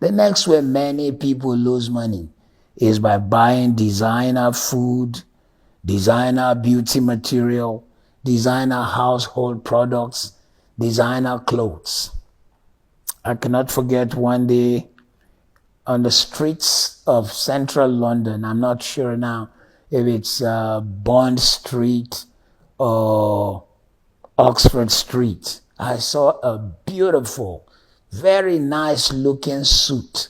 The next way many people lose money is by buying designer food, designer beauty material, designer household products, designer clothes. I cannot forget one day on the streets of central London. I'm not sure now if it's Bond Street or Oxford Street. I saw a beautiful, very nice looking suit.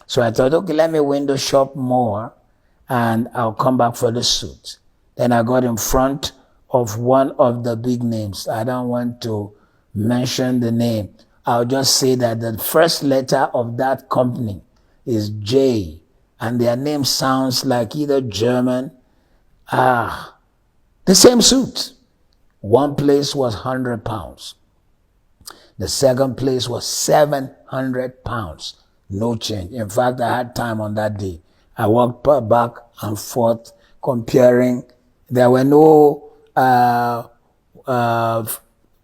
So I thought, okay, let me window shop more and I'll come back for the suit. Then I got in front of one of the big names. I don't want to mention the name. I'll just say that the first letter of that company is J, and their name sounds like either German. The same suit. One place was £100. The second place was £700. No change. In fact, I had time on that day. I walked back and forth comparing. There were no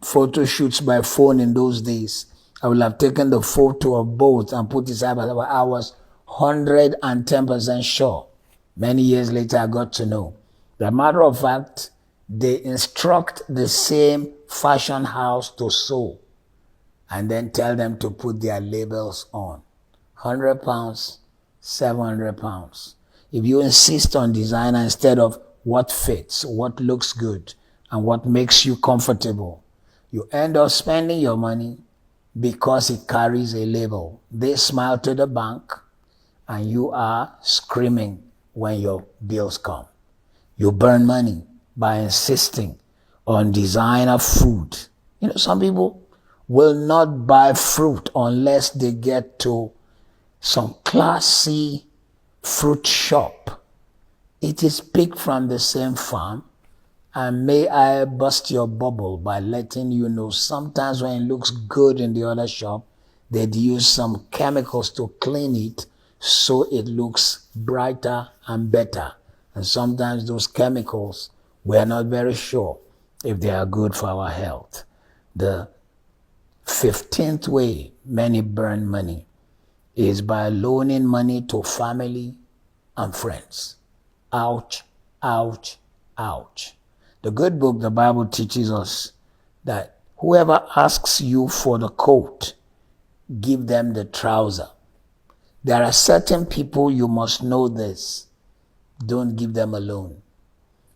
photo shoots by phone in those days. I would have taken the photo of both and put it side by side. I was 110% sure. Many years later, I got to know. As a matter of fact, they instruct the same fashion house to sew and then tell them to put their labels on. £100, £700. If you insist on designer instead of what fits, what looks good, and what makes you comfortable, you end up spending your money because it carries a label. They smile to the bank, and you are screaming when your bills come. You burn money by insisting on designer food. You know, some people will not buy fruit unless they get to some classy fruit shop. It is picked from the same farm. And may I bust your bubble by letting you know sometimes when it looks good in the other shop, they'd use some chemicals to clean it so it looks brighter and better. And sometimes those chemicals, we're not very sure if they are good for our health. The 15th way many burn money is by loaning money to family and friends. Ouch, ouch, ouch. The good book, the Bible, teaches us that whoever asks you for the coat, give them the trouser. There are certain people you must know this. Don't give them a loan.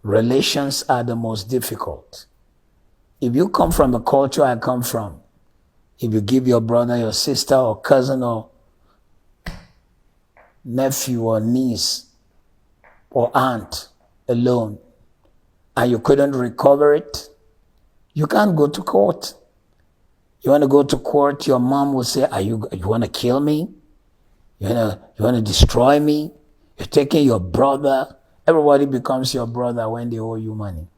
Relations are the most difficult. If you come from the culture I come from, if you give your brother, your sister, or cousin, or nephew, or niece, or aunt a loan, and you couldn't recover it, you can't go to court. You want to go to court, your mom will say, you want to kill me? You want to destroy me? You're taking your brother. Everybody becomes your brother when they owe you money.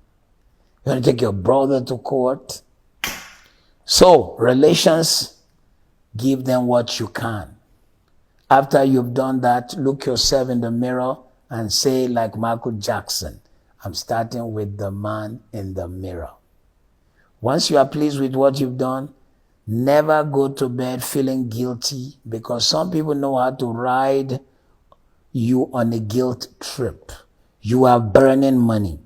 You want to take your brother to court? So, relations, give them what you can. After you've done that, look yourself in the mirror and say like Michael Jackson, I'm starting with the man in the mirror. Once you are pleased with what you've done, never go to bed feeling guilty, because some people know how to ride you on a guilt trip. You are burning money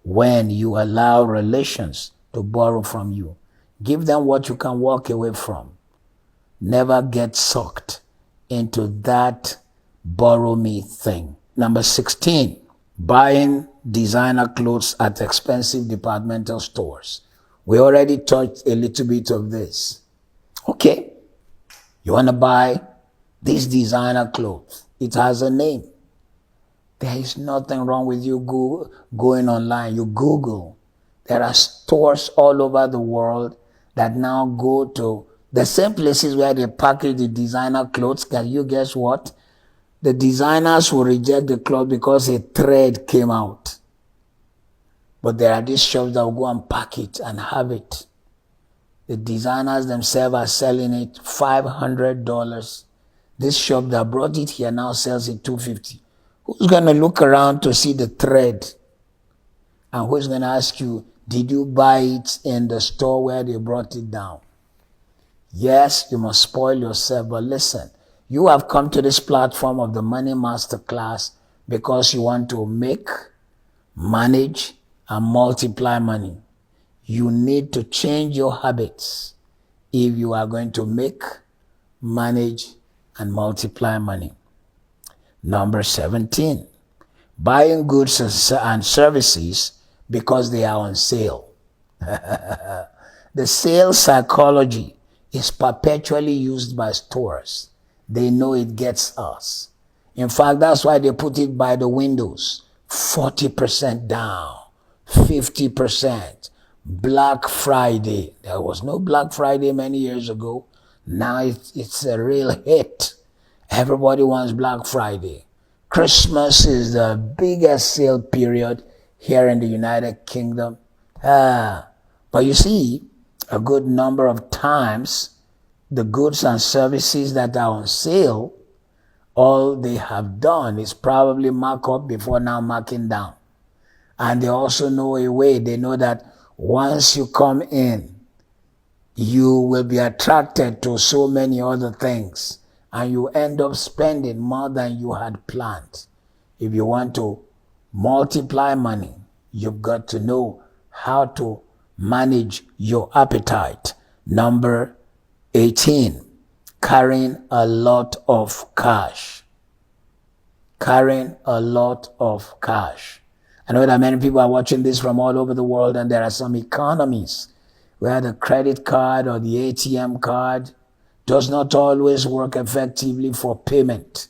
when you allow relations to borrow from you. Give them what you can walk away from. Never get sucked into that borrow me thing. Number 16, buying designer clothes at expensive departmental stores. We already touched a little bit of this. Okay, you want to buy this designer clothes. It has a name. There is nothing wrong with you going online. You Google. There are stores all over the world that now go to the same places where they package the designer clothes. Can you guess what? The designers will reject the cloth because a thread came out. But there are these shops that will go and pack it and have it. The designers themselves are selling it $500. This shop that brought it here now sells it $250. Who's going to look around to see the thread? And who's going to ask you, did you buy it in the store where they brought it down? Yes, you must spoil yourself, but listen, You have come to this platform of the Money Masterclass because you want to make, manage, and multiply money. You need to change your habits if you are going to make, manage, and multiply money. Number 17, buying goods and services because they are on sale. The sales psychology is perpetually used by stores. They know it gets us. In fact, that's why they put it by the windows. 40% down, 50%. Black Friday. There was no Black Friday many years ago. Now it's a real hit. Everybody wants Black Friday. Christmas is the biggest sale period here in the United Kingdom. But you see, a good number of times, the goods and services that are on sale, all they have done is probably mark up before now marking down. And they also know a way. They know that once you come in, you will be attracted to so many other things, and you end up spending more than you had planned. If you want to multiply money, you've got to know how to manage your appetite. Number 18, carrying a lot of cash. Carrying a lot of cash. I know that many people are watching this from all over the world, and there are some economies where the credit card or the ATM card does not always work effectively for payment.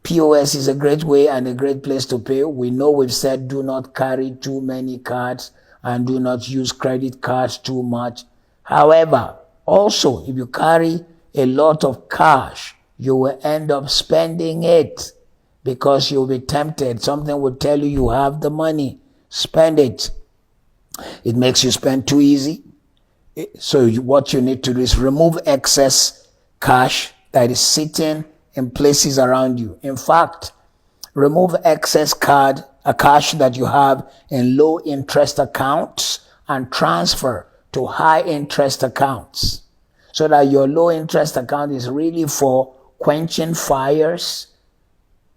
POS is a great way and a great place to pay. We know we've said do not carry too many cards and do not use credit cards too much. However, also, if you carry a lot of cash, you will end up spending it because you'll be tempted. Something will tell you you have the money. Spend it. It makes you spend too easy. So what you need to do is remove excess cash that is sitting in places around you. In fact, remove excess cash that you have in low interest accounts and transfer to high interest accounts, so that your low interest account is really for quenching fires.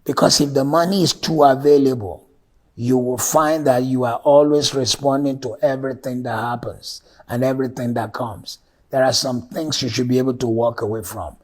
Because if the money is too available, you will find that you are always responding to everything that happens and everything that comes. There are some things you should be able to walk away from.